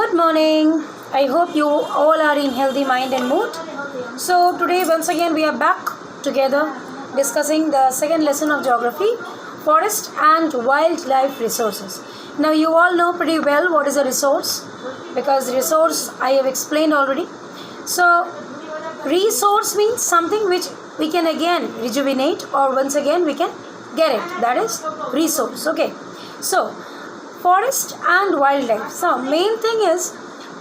Good morning. I hope you all are in healthy mind and mood. So today once again we are back together discussing the second lesson of geography, forest and wildlife resources. Now you all know pretty well what is a resource because resource I have explained already. So resource means something which we can again rejuvenate or once again we can get it. That is resource. Okay. So forest and wildlife. So main thing is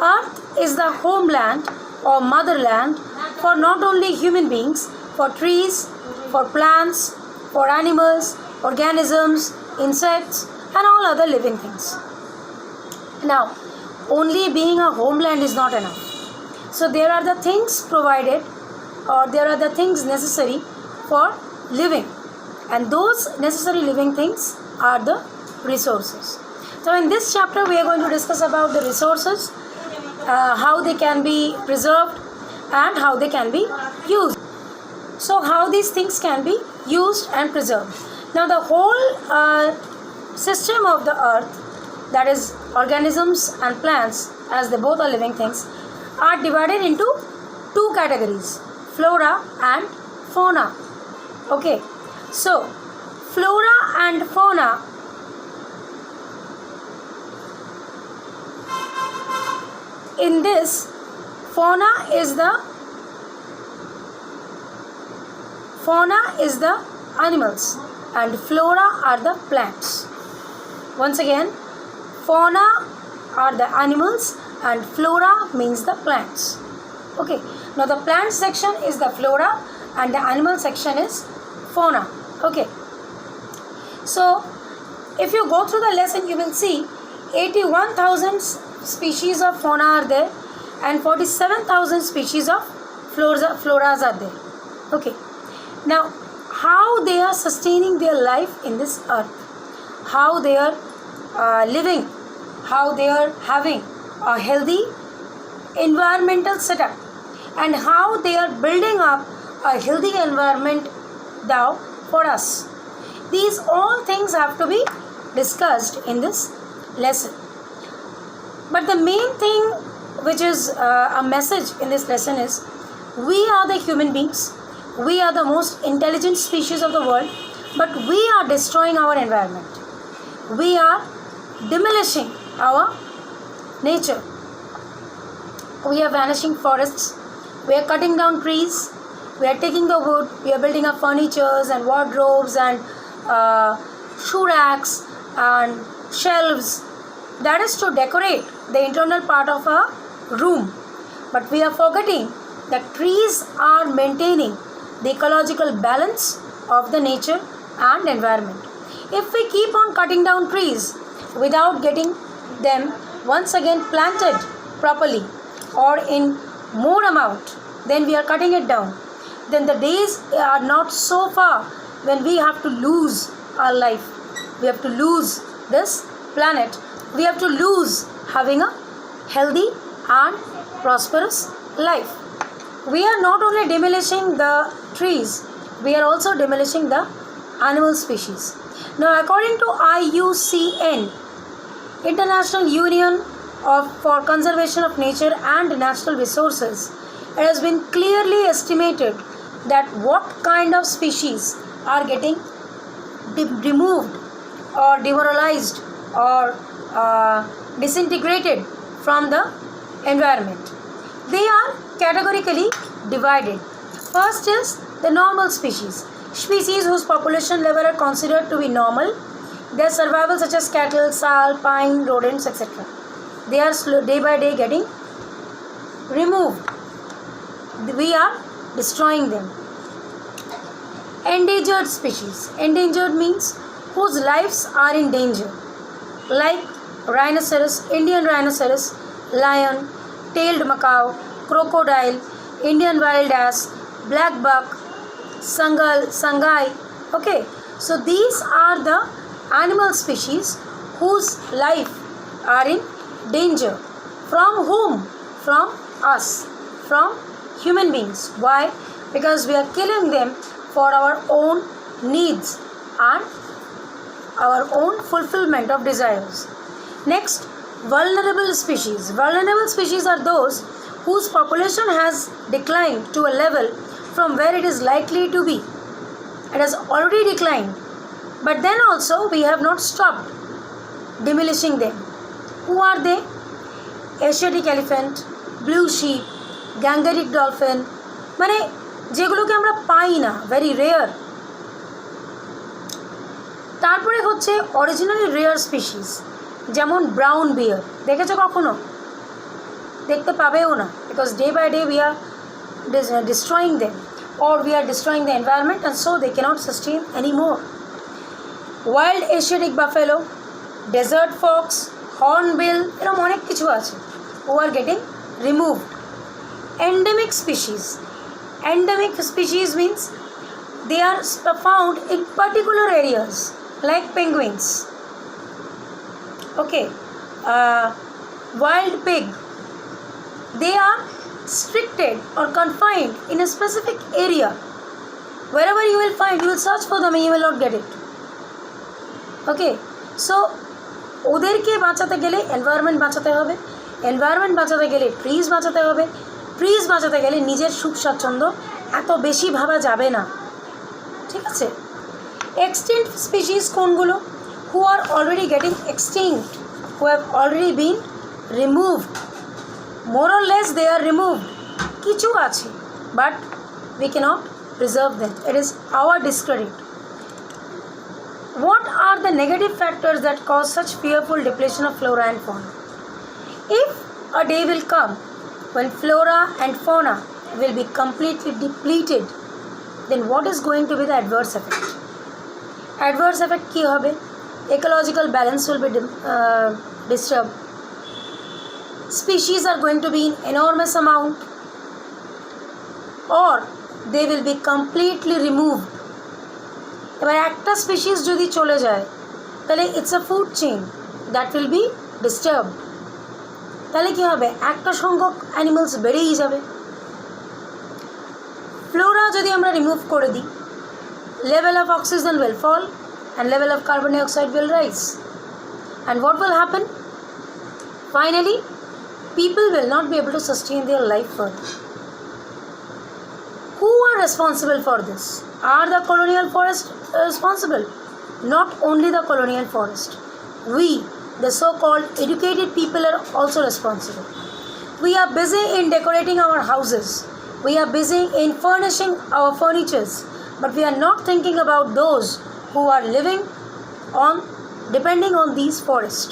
earth is the homeland or motherland for not only human beings, for trees, for plants, for animals, organisms, insects and all other living things. Now only being a homeland is not enough. So there are the things provided or there are the things necessary for living, and those necessary living things are the resources. So in this chapter we are going to discuss about the resources, how they can be preserved and how they can be used. So how these things can be used and preserved. Now the whole system of the earth, that is organisms and plants, as they both are living things, are divided into two categories, flora and fauna. Okay, so flora and fauna in this, fauna is the animals and flora are the plants. Once again, fauna are the animals and flora means the plants. Okay, now the plant section is the flora and the animal section is fauna. Okay, so if you go through the lesson you will see 81,000 species of fauna are there and 47,000 species of floras are there. Okay, now how they are sustaining their life in this earth, how they are living, how they are having a healthy environmental setup and how they are building up a healthy environment now for us. These all things have to be discussed in this lesson. But the main thing which is a message in this lesson is we are the human beings, we are the most intelligent species of the world, but we are destroying our environment. We are demolishing our nature. We are vanishing forests, we are cutting down trees, we are taking the wood, we are building up furnitures and wardrobes and shoe racks and shelves. That is to decorate the internal part of a room. But we are forgetting that trees are maintaining the ecological balance of the nature and environment. If we keep on cutting down trees without getting them once again planted properly or in more amount, then we are cutting it down. Then the days are not so far when we have to lose our life. We have to lose this planet. We have to lose having a healthy and prosperous life. We are not only demolishing the trees, we are also demolishing the animal species. Now according to IUCN, International Union for Conservation of Nature and Natural Resources, it has been clearly estimated that what kind of species are getting removed or demoralized or disintegrated from the environment. They are categorically divided. First is the normal species whose population level are considered to be normal. Their survival, such as cattle, sal, pine, rodents, etc., they are day by day getting removed. We are destroying them. Endangered species. Endangered means whose lives are in danger, like rhinoceros, Indian rhinoceros, lion, tailed macaw, crocodile, Indian wild ass, black buck, sangai. Okay, so these are the animal species whose life are in danger. From whom? From us, from human beings. Why? Because we are killing them for our own needs and our own fulfillment of desires. Next, Vulnerable species. Vulnerable species are those whose population has declined to a level from where it is likely to be. It has already declined, but then also we have not stopped diminishing them. Who are they? Asiatic elephant, blue sheep, Gangetic dolphin, মানে যেগুলোকে আমরা পাই না, very rare. তারপরে হচ্ছে originally rare species, যেমন brown bear. দেখেছো কখনো? দেখতে পাবেও না, because day by day we are destroying them, or we are destroying the environment, and so they cannot sustain anymore. Wild Asiatic buffalo, desert fox, hornbill, এরকম অনেক কিছু আছে who are getting removed. Endemic species. Endemic species means they are found in particular areas, like penguins. Okay. Wild pig. They are restricted or confined in a specific area. Wherever you will find, you will search for them and you will not get it. Okay. So ওদেরকে বাঁচাতে গেলে environment বাঁচাতে হবে, environment বাঁচাতে গেলে trees বাঁচাতে হবে, trees বাঁচাতে গেলে নিজের সুখ স্বাচ্ছন্দ্য এত বেশি ভাবা যাবে না, ঠিক আছে? এক্সটিংক্ট স্পিসিস কোনগুলো? Who are already getting extinct, who have already been removed, more or less they are removed. কিছু আছে, but we cannot preserve them, it is our discredit. What are the negative factors that cause such fearful depletion of flora and fauna? If a day will come when flora and fauna will be completely depleted, then what is going to be the adverse effect? Adverse effect ki hobe? Ecological balance will be disturbed. Species are going to be in enormous amount, or they will be completely removed. এবার একটা species যদি চলে যায় তাহলে it's a food chain that will be disturb. তাহলে কী হবে? একটা সংখ্যক অ্যানিমালস বেড়েই যাবে। ফ্লোরা যদি আমরা রিমুভ করে দিই, level of oxygen will fall and level of carbon dioxide will rise, and what will happen? Finally people will not be able to sustain their life further. Who are responsible for this? Are the colonial forest responsible? Not only the colonial forest. We, the so-called educated people, are also responsible. We are busy in decorating our houses. We are busy in furnishing our furnitures. But we are not thinking about those who are living on, depending on these forests.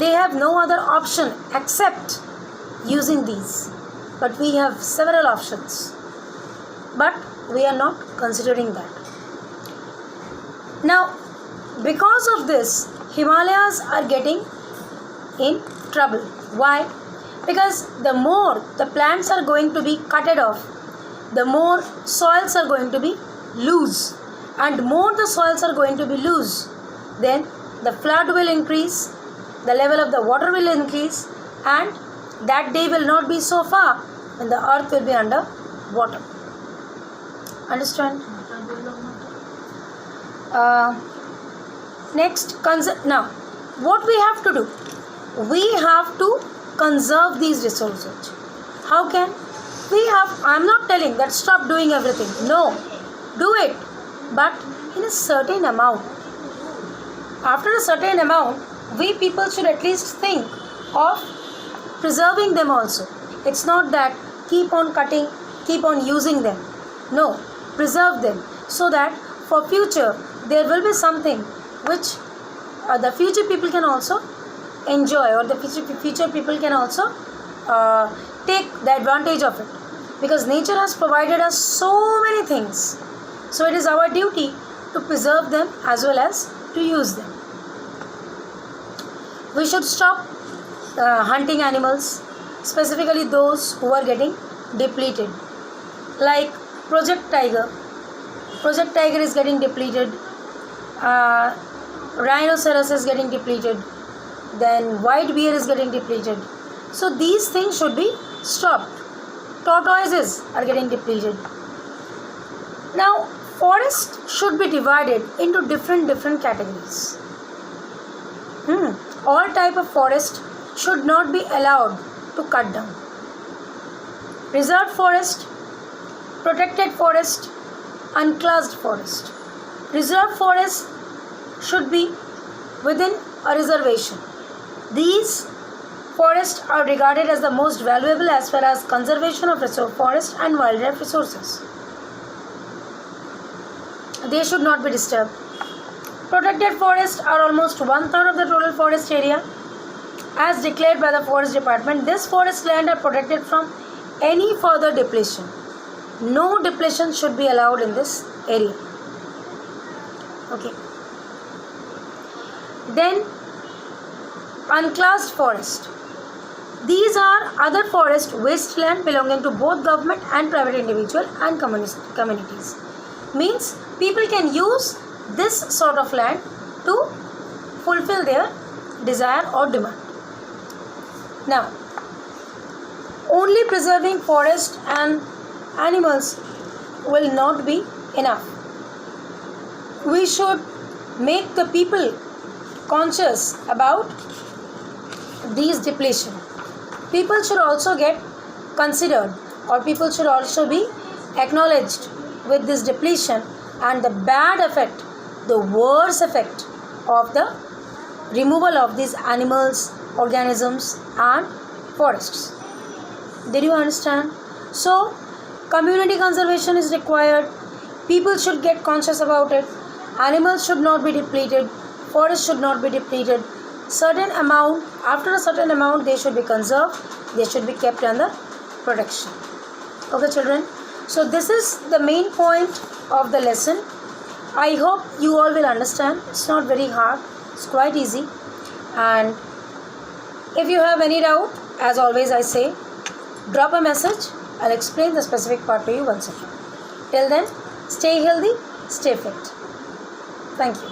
They have no other option except using these. But we have several options. But we are not considering that. Now, because of this, Himalayas are getting in trouble. Why? Because the more the plants are going to be cutted off, the more soils are going to be loose. And more the soils are going to be loose, then the flood will increase, the level of the water will increase, and that day will not be so far when the earth will be under water. Understand? Next, now what we have to do? We have to conserve these resources. How can we have? I'm not telling that stop doing everything. No, do it, but in a certain amount. After a certain amount, we people should at least think of preserving them also. It's not that keep on cutting, keep on using them. No, preserve them so that for future there will be something which the future people can also enjoy, or the future people can also take the advantage of it, because nature has provided us so many things. So it is our duty to preserve them as well as to use them. We should stop hunting animals, specifically those who are getting depleted, like Project Tiger. Project Tiger is getting depleted, rhinoceros is getting depleted, then white bear is getting depleted. So these things should be stopped. Tortoises are getting depleted. Now, forest should be divided into different categories. all type of forest should not be allowed to cut down. Reserved forest, protected forest, unclassed forest. Reserved forest should be within a reservation. These forests are regarded as the most valuable as far as conservation of forest and wildlife resources. They should not be disturbed. Protected forests are almost 1/3 of the total forest area as declared by the Forest Department. This forest land are protected from any further depletion. No depletion should be allowed in this area. Okay. Then unclassed forest. These are other forest wasteland belonging to both government and private individual and communities. Means people can use this sort of land to fulfill their desire or demand. Now, only preserving forest and animals will not be enough. We should make the people conscious about these depletion. People should also get considered, or people should also be acknowledged with this depletion and the bad effect, the worst effect of the removal of these animals, organisms and forests. Did you understand? So, community conservation is required. People should get conscious about it. Animals should not be depleted. Forests should not be depleted. Certain amount, after a certain amount, they should be conserved. They should be kept under protection. Okay, children. So this is the main point of the lesson. I hope you all will understand. It's not very hard. It's quite easy. And if you have any doubt, as always I say, drop a message. I'll explain the specific part to you once again. Till then, stay healthy, stay fit. Thank you.